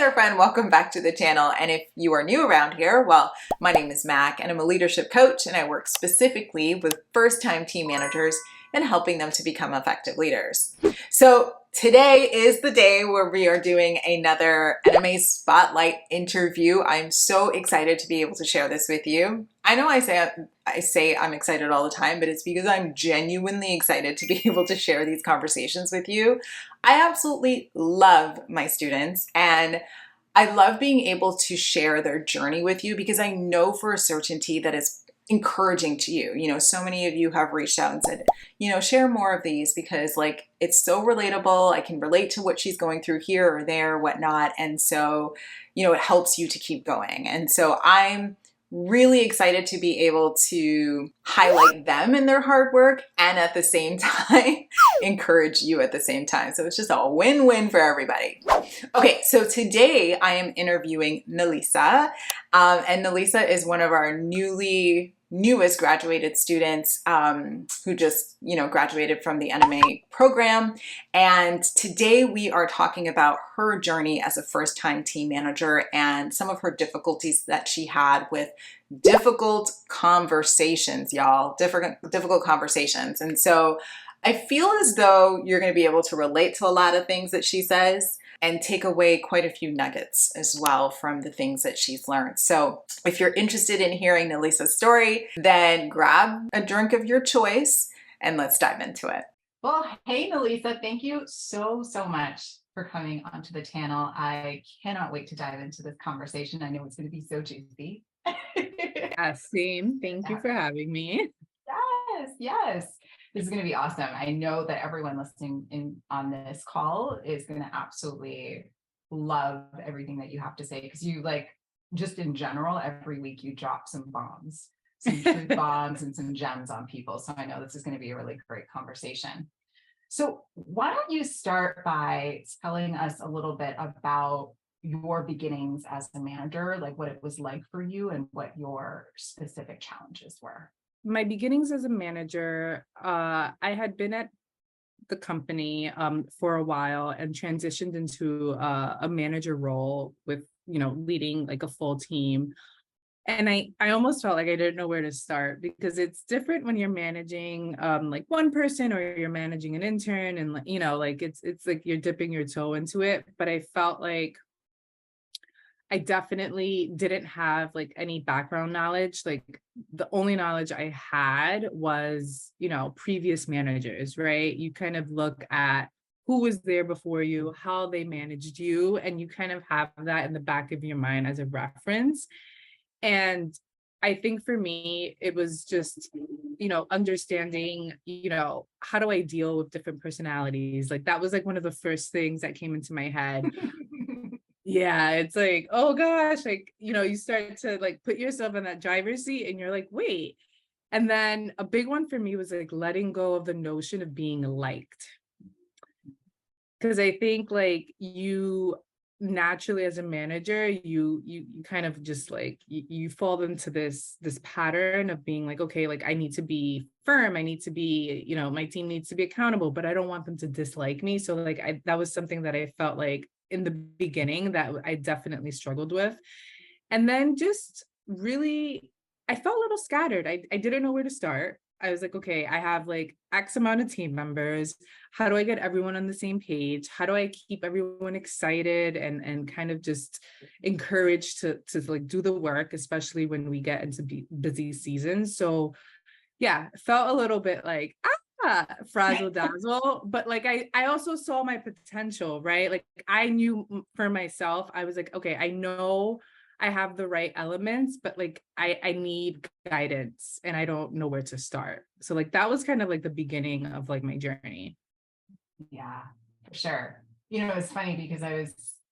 there, friend. Welcome back to the channel. And if you are new around here, well, my name is Mac and I'm a leadership coach, and I work specifically with first-time team managers and helping them to become effective leaders. So today is the day where we are doing another NMA Spotlight interview. I'm so excited to be able to share this with you. I know I say I'm excited all the time, but it's because I'm genuinely excited to be able to share these conversations with you. I absolutely love my students, and I love being able to share their journey with you because I know for a certainty that it's encouraging to you. You know, so many of you have reached out and said, share more of these because it's so relatable. I can relate to what she's going through here or there, whatnot. And so, it helps you to keep going. And so I'm really excited to be able to highlight them and their hard work and at the same time encourage you at the same time. So it's just a win-win for everybody. Okay, so today I am interviewing Nelisa, and Nelisa is one of our newest graduated students who just graduated from the NMA program. And today we are talking about her journey as a first-time team manager and some of her difficulties that she had with difficult conversations, y'all. Difficult conversations. And so I feel as though you're going to be able to relate to a lot of things that she says and take away quite a few nuggets as well from the things that she's learned. So if you're interested in hearing Nelisa's story, then grab a drink of your choice and let's dive into it. Well, hey, Nelisa, thank you so much for coming onto the channel. I cannot wait to dive into this conversation. I know it's going to be so juicy. Same. Thank you for having me. Yes. This is going to be awesome. I know that everyone listening in on this call is going to absolutely love everything that you have to say, because you just in general, every week you drop some bombs, some truth bombs and some gems on people. So I know this is going to be a really great conversation. So why don't you start by telling us a little bit about your beginnings as a manager, like what it was like for you and what your specific challenges were. My beginnings as a manager, I had been at the company for a while and transitioned into a manager role with, leading like a full team. And I almost felt like I didn't know where to start, because it's different when you're managing like one person or you're managing an intern, and it's like you're dipping your toe into it. But I felt like I definitely didn't have like any background knowledge. Like the only knowledge I had was, previous managers, right? You kind of look at who was there before you, how they managed you, and you kind of have that in the back of your mind as a reference. And I think for me, it was just, understanding, how do I deal with different personalities? Like that was like one of the first things that came into my head. Yeah, it's like, oh gosh, you start to like put yourself in that driver's seat and you're like, wait. And then a big one for me was like letting go of the notion of being liked. Because I think like you naturally as a manager, you kind of just like you fall into this pattern of being like, okay, like I need to be firm, I need to be, my team needs to be accountable, but I don't want them to dislike me. So like that was something that I felt like in the beginning that I definitely struggled with. And then just really, I felt a little scattered. I didn't know where to start. I was like, okay, I have like X amount of team members. How do I get everyone on the same page? How do I keep everyone excited and kind of just encouraged to like do the work, especially when we get into busy seasons? So yeah, felt a little bit like, frazzle dazzle, but like I also saw my potential, right? Like I knew for myself, I was like, okay, I know I have the right elements, but like I need guidance and I don't know where to start. So like that was kind of like the beginning of like my journey. Yeah, for sure. It's funny because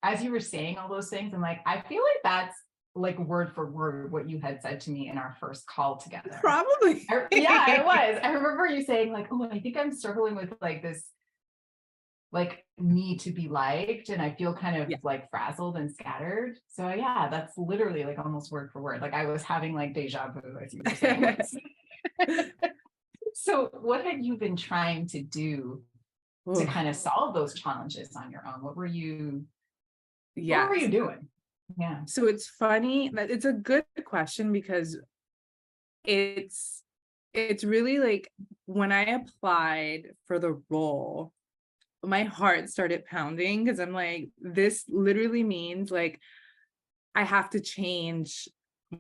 as you were saying all those things, I'm like, I feel like that's like word for word what you had said to me in our first call together. Probably. Yeah, it was. I remember you saying like, oh, I think I'm struggling with like this like need to be liked, and I feel kind of like frazzled and scattered. So yeah, that's literally like almost word for word. Like I was having like deja vu as you were saying this. So what had you been trying to do to kind of solve those challenges on your own? What were you What were you Yes. doing? Yeah. So it's funny that it's a good question because it's it's really like when I applied for the role, my heart started pounding because I'm like, this literally means like I have to change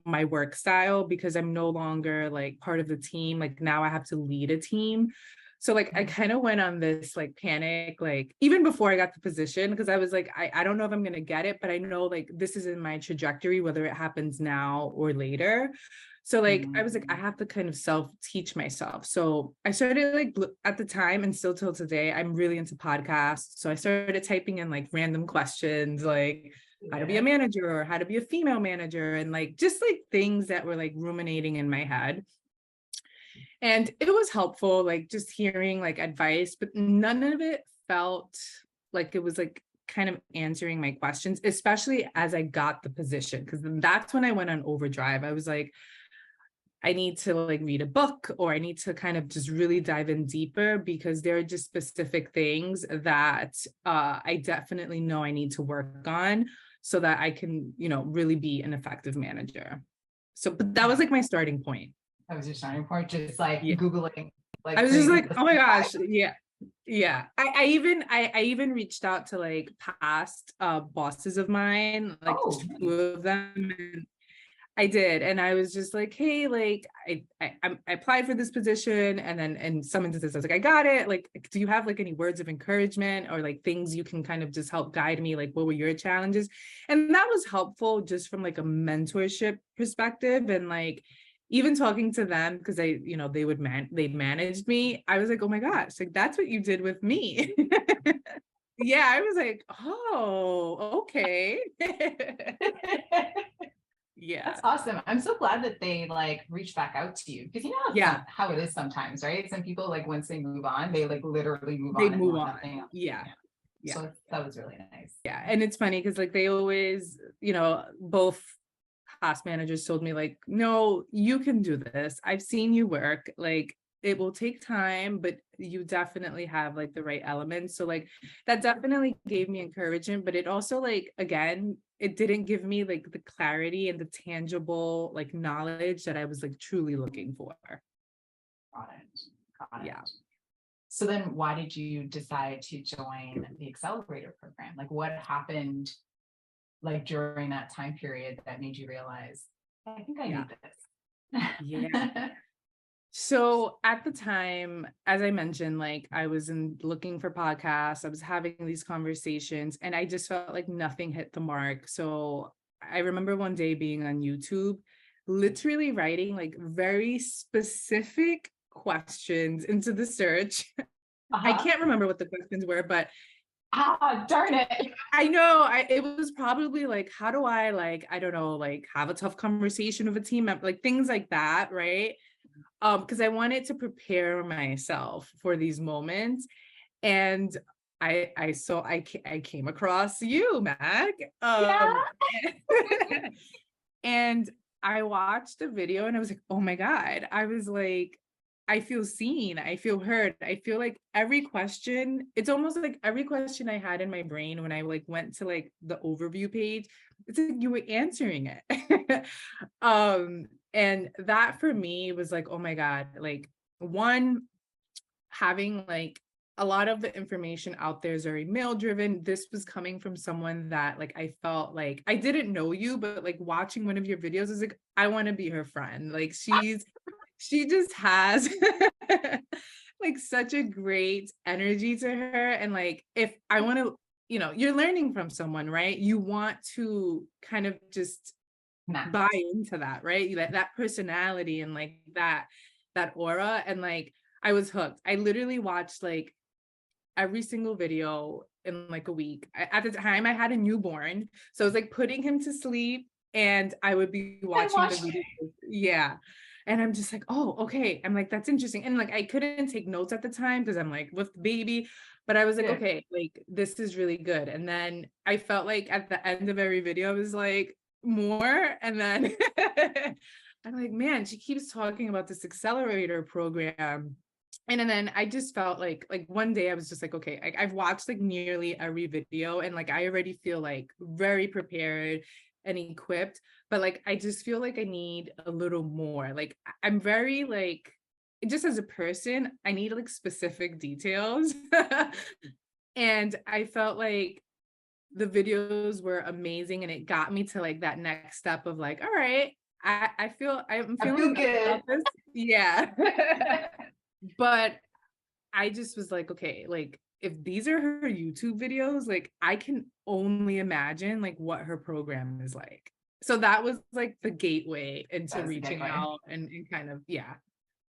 my work style because I'm no longer like part of the team. Like now I have to lead a team. So like I Mhm. kind of went on this like panic, like even before I got the position, because I was like, I don't know if I'm gonna get it, but I know like this is in my trajectory, whether it happens now or later. So like I was like, I Mhm. have to kind of self-teach myself. So I started like at the time and still till today, I'm really into podcasts. So I started typing in like random questions like how to be a Yeah. manager or how to be a female manager and like just like things that were like ruminating in my head. And it was helpful, like just hearing like advice, but none of it felt like it was like kind of answering my questions, especially as I got the position. Cause then that's when I went on overdrive. I was like, I need to like read a book or I need to kind of just really dive in deeper because there are just specific things that I definitely know I need to work on so that I can, really be an effective manager. So, but that was Yeah. like my starting point. That was your starting point, just like Yeah. Googling I like was just crazy. like, oh my gosh, yeah. Yeah. I even reached out to like past bosses of mine, like Oh, two nice. of them. I did. And I was just like, hey, like I applied for this position. And then in some instances, I was like, I got it. Like, do you have like any words of encouragement or like things you can kind of just help guide me? Like, what were your challenges? And that was helpful just from like a mentorship perspective. And like even talking to them, because they managed me. I was like, oh my gosh, like that's what you did with me. Yeah, I was like, oh, okay. That's Yeah. awesome. I'm so glad that they like reached back out to you because you know Yeah. how it is sometimes, right? Some people like once they move on, they like literally move They on and move want on. nothing else. Yeah. Yeah. Yeah. So that was really nice. Yeah. And it's funny because like they always, both past managers told me like, no, you can do this. I've seen you work. Like it will take time, but you definitely have like the right elements. So like that definitely gave me encouragement, but it also like again, it didn't give me like the clarity and the tangible like knowledge that I was like truly looking for. Got it. Got Yeah. it. So then why did you decide to join the Accelerator program? Like what happened like during that time period that made you realize, I think I Yeah. need this? Yeah. So at the time, as I mentioned, like I was looking for podcasts, I was having these conversations, and I just felt like nothing hit the mark. So I remember one day being on YouTube, literally writing like very specific questions into the search. I Uh-huh. can't remember what the questions were, but Ah, darn it. I know it was probably like, how do I like, I don't know, like have a tough conversation with a team member, like things like that, right? Because I wanted to prepare myself for these moments. And I came across you, Mag. Yeah. And I watched the video and I was like, oh my God. I was like, I feel seen. I feel heard. I feel like every question, it's almost like every question I had in my brain when I like went to like the overview page, it's like you were answering it. And that for me was like, oh my God, like one, having like a lot of the information out there is very male driven. This was coming from someone that like I felt like I didn't know you, but like watching one of your videos is like, I want to be her friend. Like she just has like such a great energy to her. And like if I want to, you're learning from someone, right? You want to kind of just Matt. buy into that, right? That personality and like that aura. And like I was hooked. I literally watched like every single video in like a week. At the time I had a newborn, so I was like putting him to sleep and I would be I watching the watched. video. Yeah. And I'm just like, oh, okay. I'm like, that's interesting. And like I couldn't take notes at the time because I'm like with the baby, but I was like, Yeah. okay, like this is really good. And then I felt like at the end of every video, I was like, more. And then I'm like, man, she keeps talking about this accelerator program. And then I just felt like one day I was just like, okay, I've watched like nearly every video, and like I already feel like very prepared and equipped, but like I just feel like I need a little more. Like I'm very like, just as a person, I need like specific details. And I felt like the videos were amazing, and it got me to like that next step of like, all right, I'm I feeling feel good good. about this. Yeah. But I just was like, okay, like if these are her YouTube videos, like I can only imagine like what her program is like. So that was like the gateway into That was the reaching gateway. out and kind of, yeah.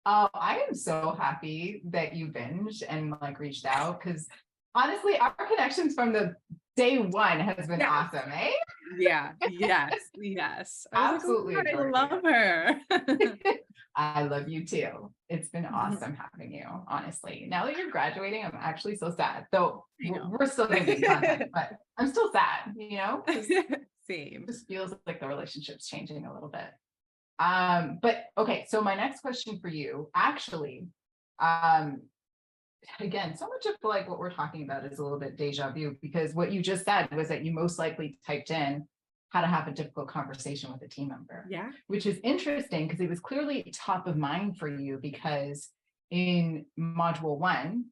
I am so happy that you binged and like reached out, because honestly, our connections from the day one has been Yes. awesome, eh? Yeah. Yes. Yes. I was like, oh Absolutely my God, adore I love her. you. I love you too. It's been awesome having you, honestly. Now that you're graduating, I'm actually so sad. Though I know. we're still gonna be in contact, but I'm still sad, you know? 'Cause it Same. just feels like the relationship's changing a little bit. But okay, so my next question for you, actually, um, again, so much of like what we're talking about is a little bit deja vu, because what you just said was that you most likely typed in how to have a difficult conversation with a team member, Yeah. which is interesting because it was clearly top of mind for you, because in module one,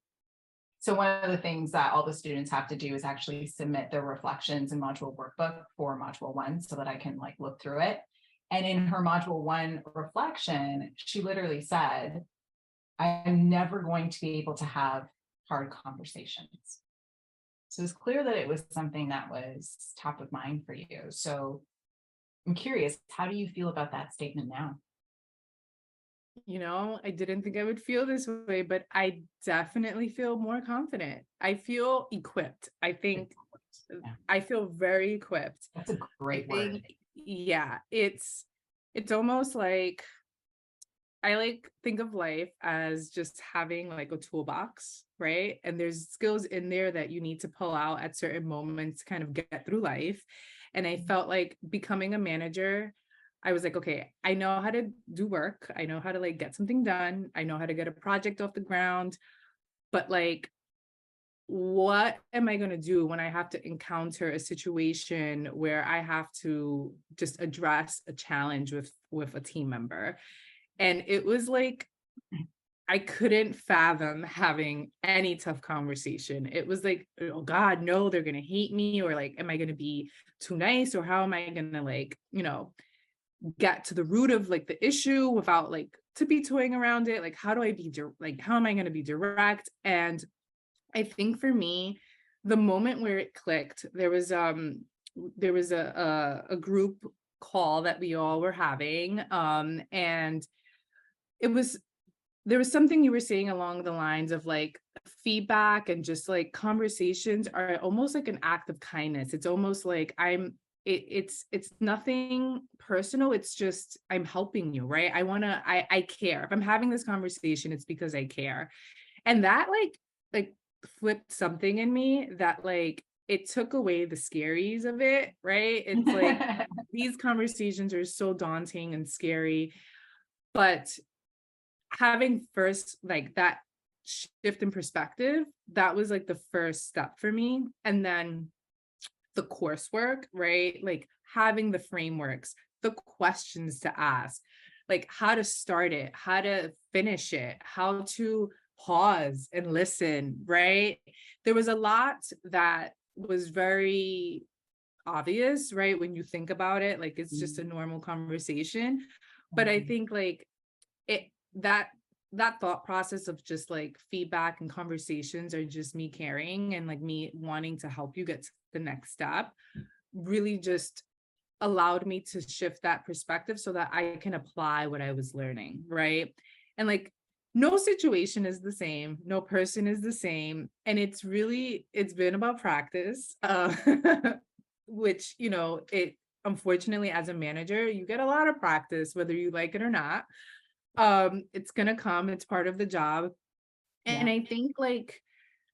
so one of the things that all the students have to do is actually submit their reflections and module workbook for module one so that I can like look through it. And in her module one reflection, she literally said, I'm never going to be able to have hard conversations. So it's clear that it was something that was top of mind for you. So I'm curious, how do you feel about that statement now? I didn't think I would feel this way, but I definitely feel more confident. I feel equipped. I think Yeah, I feel very equipped. that's a I great word. think, yeah, it's almost like I like think of life as just having like a toolbox, right? And there's skills in there that you need to pull out at certain moments to kind of get through life. And I felt like becoming a manager, I was like, okay, I know how to do work. I know how to like get something done. I know how to get a project off the ground. But like, what am I going to do when I have to encounter a situation where I have to just address a challenge with a team member? And it was like, I couldn't fathom having any tough conversation. It was like, oh God, no, they're gonna hate me, or like, am I gonna be too nice, or how am I gonna like, get to the root of like the issue without like tiptoeing around it? Like, how do I be like, how am I gonna be direct? And I think for me, the moment where it clicked, there was a group call that we all were having, and it was there was something you were saying along the lines of like feedback and just like conversations are almost like an act of kindness. It's almost like it's nothing personal. It's just I'm helping you, right? I care. If I'm having this conversation, it's because I care. And that like flipped something in me that like it took away the scaries of it, right? It's like these conversations are so daunting and scary, but having first like that shift in perspective, that was like the first step for me. And then the coursework, right? Like having the frameworks, the questions to ask, like how to start it, how to finish it, how to pause and listen, right? There was a lot that was very obvious, right? When you think about it, like it's just a normal conversation. But I think like it that that thought process of just like feedback and conversations are just me caring and like me wanting to help you get to the next step really just allowed me to shift that perspective so that I can apply what I was learning, right? And like no situation is the same, no person is the same, and it's been about practice, which it unfortunately as a manager you get a lot of practice whether you like it or not. It's gonna come, it's part of the job. And Yeah. I think like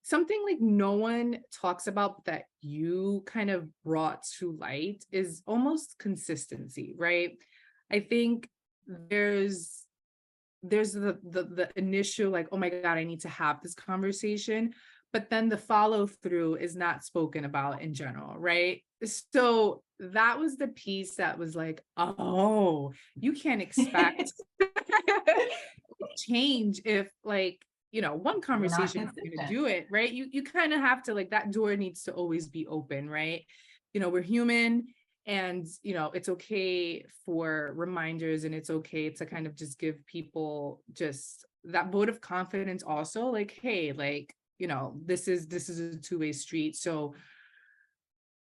something like no one talks about that you kind of brought to light is almost consistency, right? I think there's there's the initial like, oh my God, I need to have this conversation, but then the follow through is not spoken about in general, right? So that was the piece that was like, oh, you can't expect change if like, one You're not conversation is going to consistent. do it, right? You kind of have to like, that door needs to always be open, right? We're human, and it's okay for reminders, and it's okay to kind of just give people just that vote of confidence also, like, hey, like, this is a two-way street. So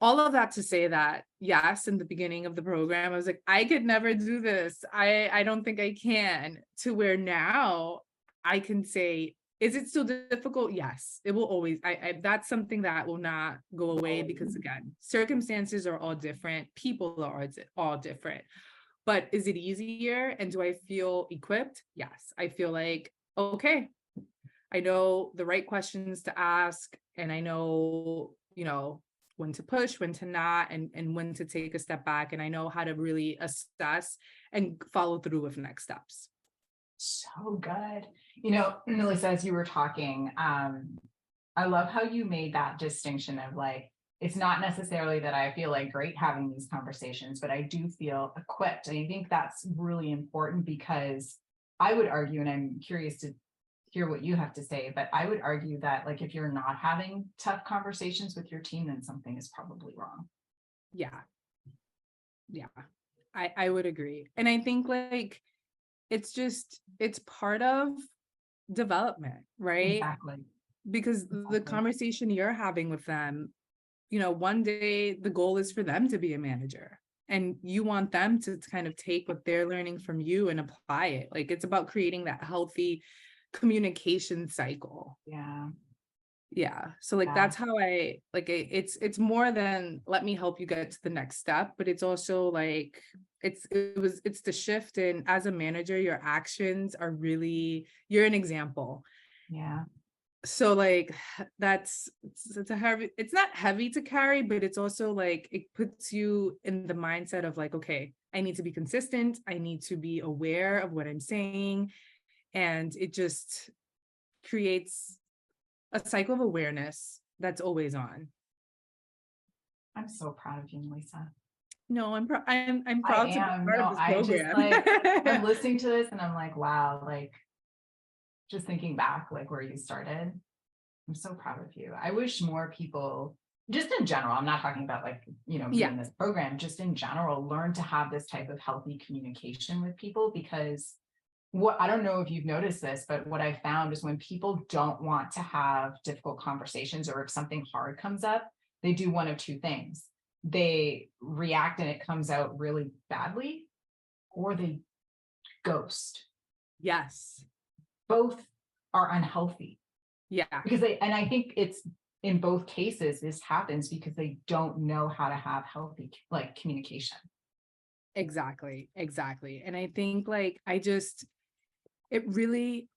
all of that to say that, yes, in the beginning of the program, I was like, I could never do this. I don't think I can. To where now I can say, is it still difficult? Yes, it will always. I that's something that will not go away, because again, circumstances are all different. People are all different. But is it easier? And do I feel equipped? Yes. I feel like, okay, I know the right questions to ask, and I know, when to push, when to not, and when to take a step back. And I know how to really assess and follow through with next steps. So good. Melissa, as you were talking, I love how you made that distinction of like, it's not necessarily that I feel like great having these conversations, but I do feel equipped. And I think that's really important, because I would argue, and I'm curious to hear what you have to say, but I would argue that like, if you're not having tough conversations with your team, then something is probably wrong. Yeah. Yeah. I would agree. And I think like, it's part of development, right? Exactly. Because the conversation you're having with them, one day the goal is for them to be a manager, and you want them to kind of take what they're learning from you and apply it. Like, it's about creating that healthy communication cycle. Yeah. So like, that's how I like it. It's more than let me help you get to the next step, but it's also like, it's the shift in, as a manager, your actions are really, you're an example. So like, it's not heavy to carry, but it's also like, it puts you in the mindset of like, okay, I need to be consistent. I need to be aware of what I'm saying. And it just creates a cycle of awareness that's always on. I'm so proud of you, Melissa. No, I'm proud to be part of this program. I'm listening to this and I'm like, wow, like just thinking back, like where you started, I'm so proud of you. I wish more people, just in general, I'm not talking about like, in this program, just in general, learn to have this type of healthy communication with people. Because I don't know if you've noticed this, but what I found is when people don't want to have difficult conversations, or if something hard comes up, they do one of two things. They react and it comes out really badly, or they ghost. Yes. Both are unhealthy. Yeah. Because I think it's in both cases, this happens because they don't know how to have healthy like communication. Exactly. And I think like, it really,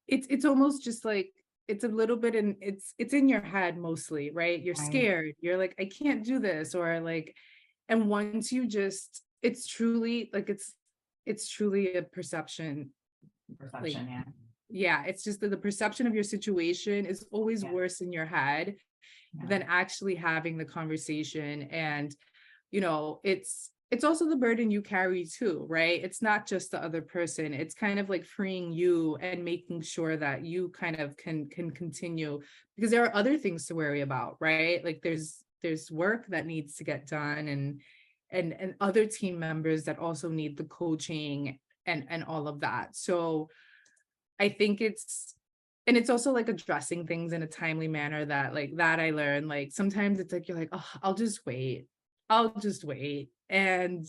it's almost just like, it's a little bit it's in your head mostly, right? You're scared. You're like, I can't do this, or like, and once you just, it's truly like, it's truly a perception. Like, yeah, it's just that the perception of your situation is always worse in your head than actually having the conversation. And it's also the burden you carry too, right? It's not just the other person. It's kind of like freeing you and making sure that you kind of can continue, because there are other things to worry about, right? Like there's work that needs to get done, and other team members that also need the coaching and all of that. So I think it's also like addressing things in a timely manner, that like, that I learned, like sometimes it's like, you're like, oh, I'll just wait. And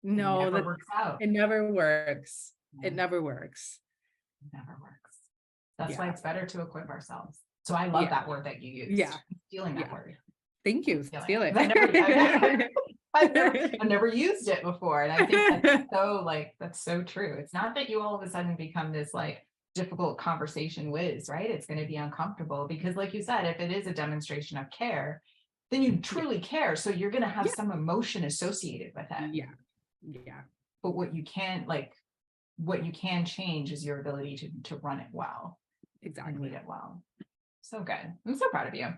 no, that works out. It never works. It never works. That's why it's better to equip ourselves. So I love that word that you used. Yeah. I'm stealing that word. Thank you. Steal it. I've never used it before. And I think that's so true. It's not that you all of a sudden become this like difficult conversation whiz, right? It's going to be uncomfortable because, like you said, if it is a demonstration of care, then you truly care. So you're going to have some emotion associated with it. Yeah. But what you can't, like, what you can change is your ability to run it well and Exactly. lead it well. So good. I'm so proud of you.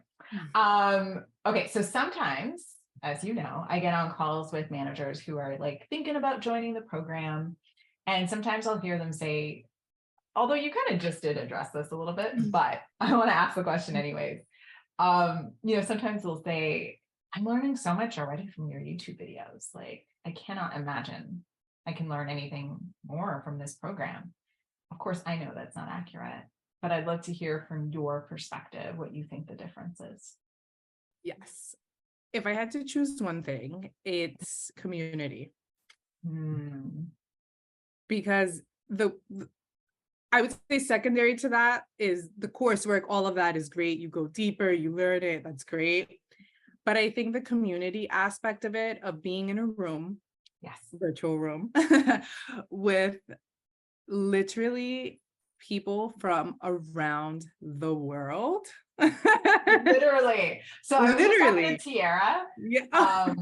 Okay, so sometimes, as you know, I get on calls with managers who are like thinking about joining the program. And sometimes I'll hear them say, although you kind of just did address this a little bit, but I want to ask the question anyways. Sometimes they'll say, I'm learning so much already from your YouTube videos. Like, I cannot imagine I can learn anything more from this program. Of course, I know that's not accurate, but I'd love to hear from your perspective what you think the difference is. Yes. If I had to choose one thing, it's community. Because I would say secondary to that is the coursework. All of that is great. You go deeper, you learn it. That's great. But I think the community aspect of it, of being in a room, Yes, virtual room, with literally people from around the world. literally. So I was just talking to Tiara. Yeah.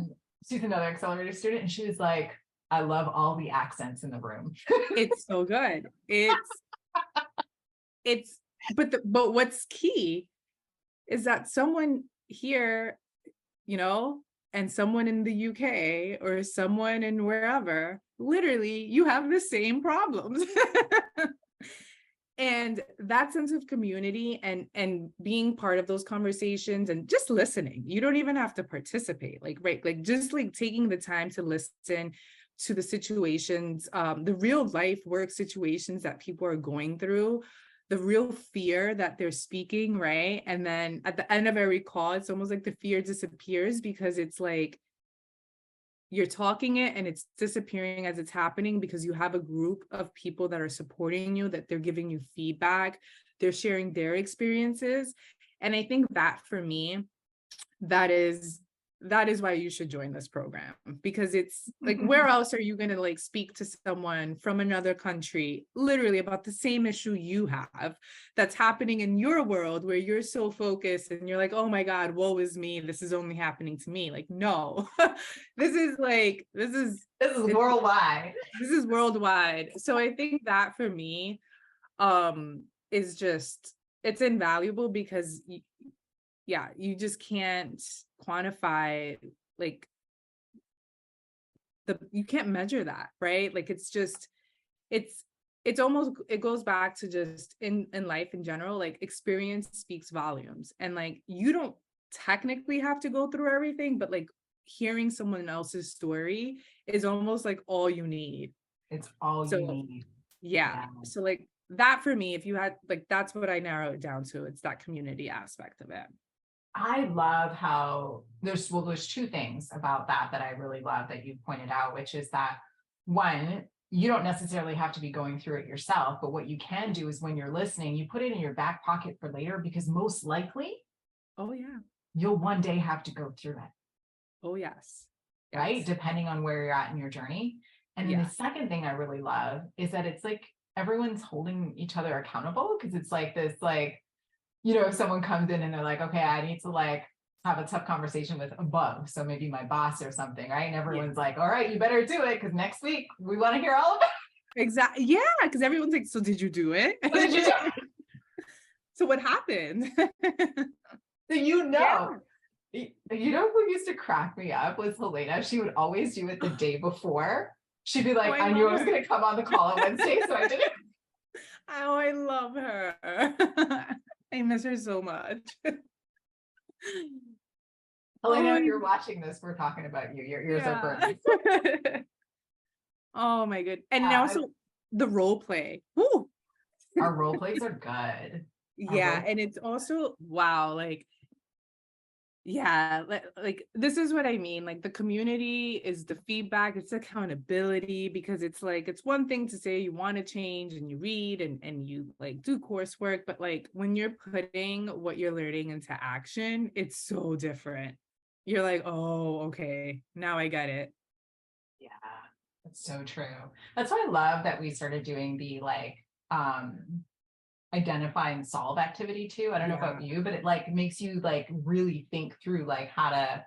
She's another Accelerator student, and she was like, I love all the accents in the room. It's so good. But what's key is that someone here, and someone in the UK or someone in wherever, literally you have the same problems. And that sense of community and being part of those conversations and just listening, you don't even have to participate, just taking the time to listen to the situations, the real life work situations that people are going through, the real fear that they're speaking, right? And then at the end of every call, it's almost like the fear disappears, because it's like you're talking it and it's disappearing as it's happening, because you have a group of people that are supporting you, that they're giving you feedback, they're sharing their experiences. And I think that for me, that is why you should join this program, because it's like, where else are you going to speak to someone from another country literally about the same issue you have that's happening in your world, where you're so focused and you're like, oh my God, woe is me, this is only happening to me. Like, no. this is worldwide. This is worldwide. So I think that for me is just, it's invaluable, because you just can't quantify, you can't measure that, right? It's almost, it goes back to just in life in general, experience speaks volumes. And you don't technically have to go through everything, but hearing someone else's story is almost all you need. It's all you need. Yeah. So that for me, if you had that's what I narrow it down to. It's that community aspect of it. I love how there's two things about that I really love that you pointed out, which is that, one, you don't necessarily have to be going through it yourself, but what you can do is when you're listening, you put it in your back pocket for later, because most likely, you'll one day have to go through it. Oh, yes. Right? Depending on where you're at in your journey. And then the second thing I really love is that it's everyone's holding each other accountable, because it's this if someone comes in and they're like, okay, I need to have a tough conversation with above, so maybe my boss or something, right? And everyone's like, all right, you better do it, because next week we want to hear all of it. Exactly. Yeah, because everyone's like, so did you do it? So what happened? So you know who used to crack me up was Helena. She would always do it the day before. She'd be like, I knew I was going to come on the call on Wednesday, so I did it. Oh, I love her. I miss her so much. Helena, if you're watching this, we're talking about you. Your ears are burning. Oh my good. And also the role play. Woo. Our role plays are good. Yeah. And it's also, wow, this is what I mean. The community is the feedback, it's accountability, because it's it's one thing to say you want to change and you read and you do coursework, but when you're putting what you're learning into action, it's so different. You're like, oh, okay, now I get it. Yeah, that's so true. That's why I love that we started doing the identify and solve activity too. I don't know about you, but it makes you really think through how to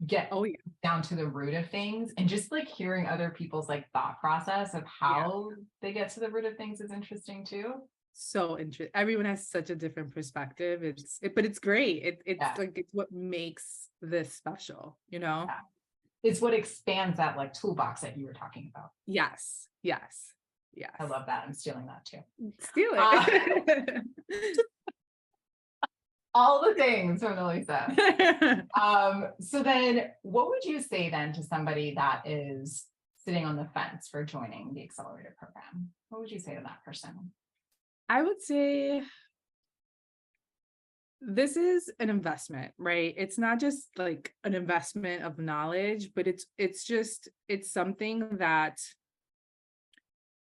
get Oh yeah. down to the root of things, and just like hearing other people's like thought process of Yeah. how they get to the root of things is interesting too. So interesting. Everyone has such a different perspective. But it's great. It's Yeah. like, it's what makes this special, you know? Yeah. It's what expands that like toolbox that you were talking about. Yes. Yes. Yes. I love that. I'm stealing that too. Steal Uh, it. all the things from Elisa. So then what would you say then to somebody that is sitting on the fence for joining the Accelerator program? What would you say to that person? I would say this is an investment, right? It's not just like an investment of knowledge, but it's something that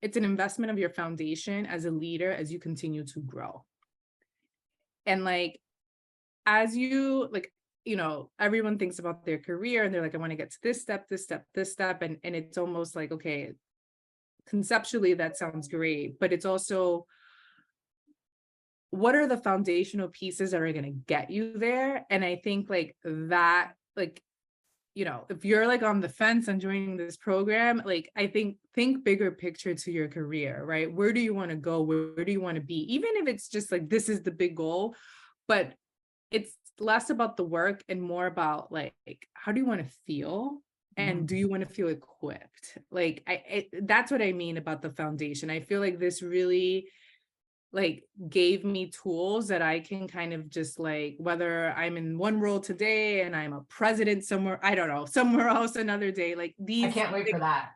it's an investment of your foundation as a leader as you continue to grow. And like, as you like, everyone thinks about their career and they're like, I want to get to this step, this step, this step. And it's almost like, okay, conceptually that sounds great, but it's also, what are the foundational pieces that are going to get you there? And I think like that, like, if you're like on the fence on joining this program, like I think bigger picture to your career, right? Where do you want to go? Where do you want to be? Even if it's just like, this is the big goal, but it's less about the work and more about like, how do you want to feel? And do you want to feel equipped? Like, that's what I mean about the foundation. I feel like this really like gave me tools that I can kind of just like, whether I'm in one role today and I'm a president somewhere, I don't know, somewhere else another day, like these. I can't wait for that.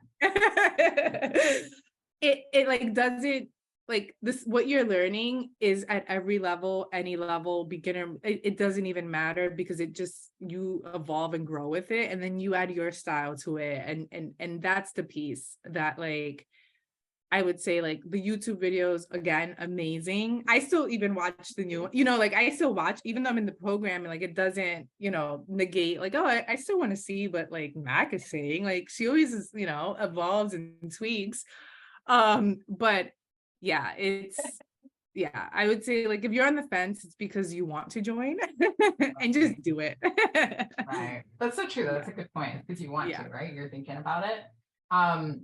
it like doesn't, like this, what you're learning is at every level, any level, beginner, it doesn't even matter, because it just, you evolve and grow with it, and then you add your style to it, and that's the piece that like I would say, like the YouTube videos, again, amazing. I still even watch the new, like I still watch, even though I'm in the program, and like it doesn't, negate like, oh, I still want to see what like Mac is saying. Like she always is, evolves and tweaks. But yeah, I would say like if you're on the fence, it's because you want to join and just do it. Right. That's so true. That's a good point. Because you want Yeah. to, right? You're thinking about it. I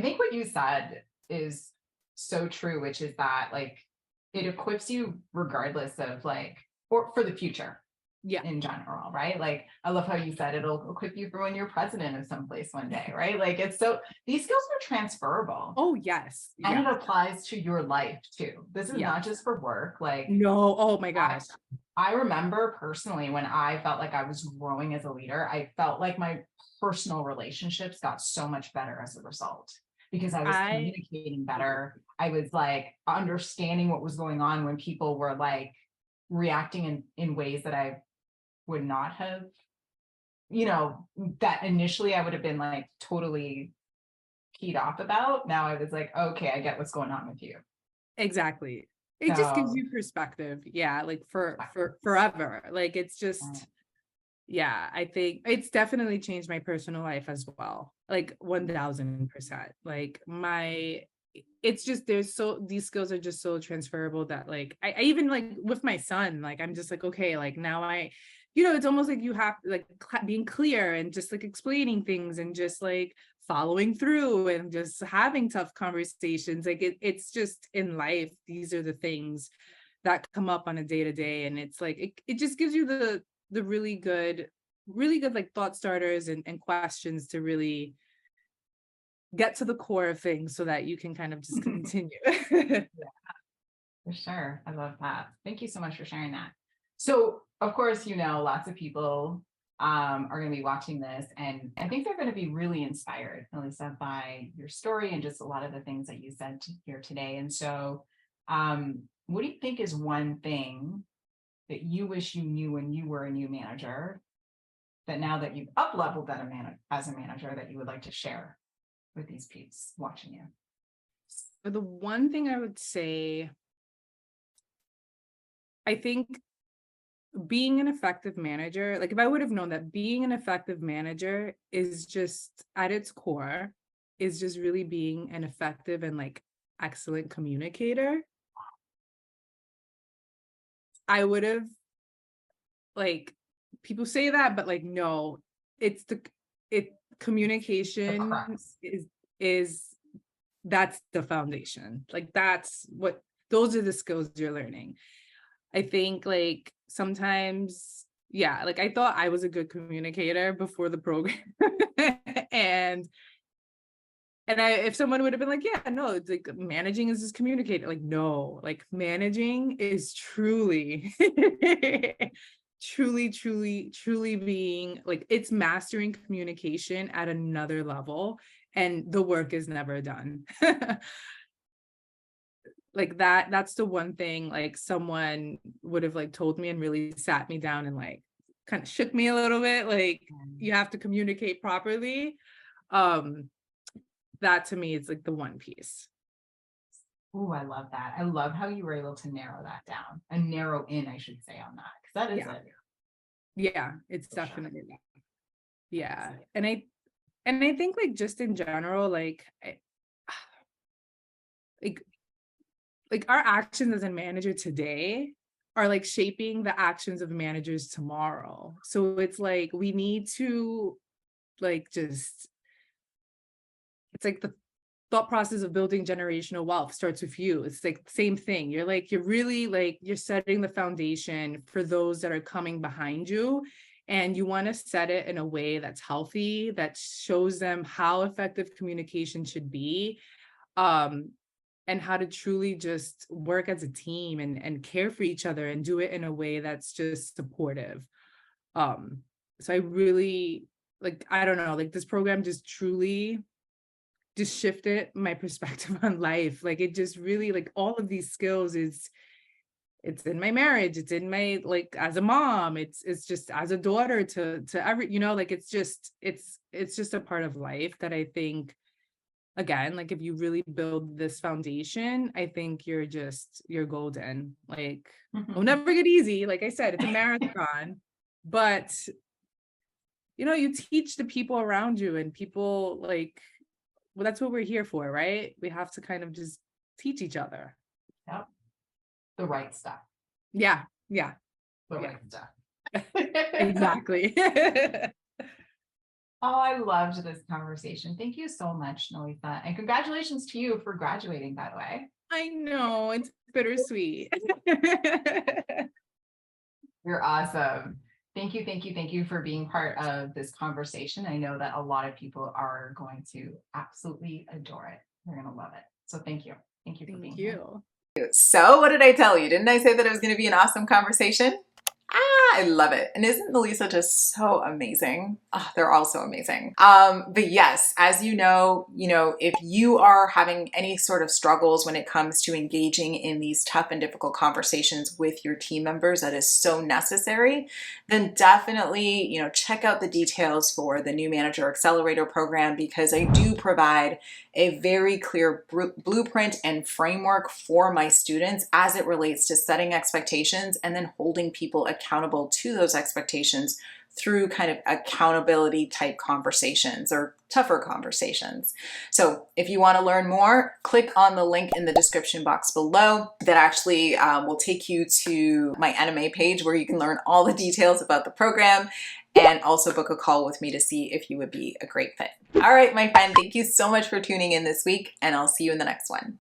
think what you said is so true, which is that like it equips you regardless of like, or for the future Yeah. in general, right? Like I love how you said it'll equip you for when you're president of someplace one day, right? Like it's so, these skills are transferable. Oh, yes. And Yeah. it applies to your life too. This is Yeah. not just for work. Like No, oh my gosh. I remember personally when I felt like I was growing as a leader, I felt like my personal relationships got so much better as a result, because I was communicating better. I was like understanding what was going on when people were like reacting in ways that I would not have, that initially I would have been like totally keyed off about. Now I was like, okay, I get what's going on with you. Exactly. It just gives you perspective. Yeah, like for forever. Like it's just, yeah, I think it's definitely changed my personal life as well. Like 1000%. Like it's just, these skills are just so transferable that like I even like with my son, like I'm just like, okay, like now it's almost like you have like being clear and just like explaining things and just like following through and just having tough conversations. Like it's just in life, these are the things that come up on a day-to-day, and it's like it just gives you the really good like thought starters and questions to really get to the core of things so that you can kind of just continue. Yeah, for sure. I love that. Thank you so much for sharing that. So, of course, lots of people are going to be watching this, and I think they're going to be really inspired, Elisa, by your story and just a lot of the things that you said here today. And so, what do you think is one thing that you wish you knew when you were a new manager, that now that you've up-leveled as a manager, that you would like to share with these peeps watching you? So the one thing I would say, I think being an effective manager, like if I would have known that being an effective manager is just at its core, is just really being an effective and like excellent communicator, I would have, like, people say that, but like, no, it's communication crux. is that's the foundation. Like those are the skills you're learning. I think like sometimes, yeah, like I thought I was a good communicator before the program. and if someone would have been like, yeah, no, it's like managing is just communicating. Like, no, like managing is truly, truly being like, it's mastering communication at another level, and the work is never done. Like that's the one thing like someone would have like told me and really sat me down and like kind of shook me a little bit. Like, you have to communicate properly. That to me is like the one piece. Oh, I love that. I love how you were able to narrow that down and narrow in, I should say, on that, because that is Yeah. it. Yeah, it's For sure. definitely that. Yeah. And I think like just in general, like like our actions as a manager today are like shaping the actions of managers tomorrow. So it's like we need to like just it's like the thought process of building generational wealth starts with you. It's like the same thing. You're really like you're setting the foundation for those that are coming behind you. And you want to set it in a way that's healthy, that shows them how effective communication should be. And how to truly just work as a team and care for each other and do it in a way that's just supportive. So I really like, I don't know, like this program just truly just shifted my perspective on life. Like it just really like all of these skills it's in my marriage, it's in my like as a mom, it's just as a daughter to every, like it's just a part of life that I think again, like if you really build this foundation, I think you're golden. Like it'll never get easy. Like I said, it's a marathon, but you teach the people around you and people like, well, that's what we're here for, right? We have to kind of just teach each other. Yep. The right stuff. Yeah. The right stuff. Exactly. Oh, I loved this conversation. Thank you so much, Nolitha. And congratulations to you for graduating, by the way. I know, it's bittersweet. You're awesome. Thank you for being part of this conversation. I know that a lot of people are going to absolutely adore it. They're going to love it. So thank you. Thank you for being here. So what did I tell you? Didn't I say that it was going to be an awesome conversation? I love it. And isn't Melissa just so amazing? Oh, they're all so amazing. But yes, as you know, if you are having any sort of struggles when it comes to engaging in these tough and difficult conversations with your team members, that is so necessary, then definitely, check out the details for the new Manager Accelerator program, because I do provide a very clear blueprint and framework for my students as it relates to setting expectations and then holding people accountable to those expectations through kind of accountability type conversations or tougher conversations. So if you want to learn more, click on the link in the description box below that actually will take you to my NMA page where you can learn all the details about the program and also book a call with me to see if you would be a great fit. All right, my friend, thank you so much for tuning in this week, and I'll see you in the next one.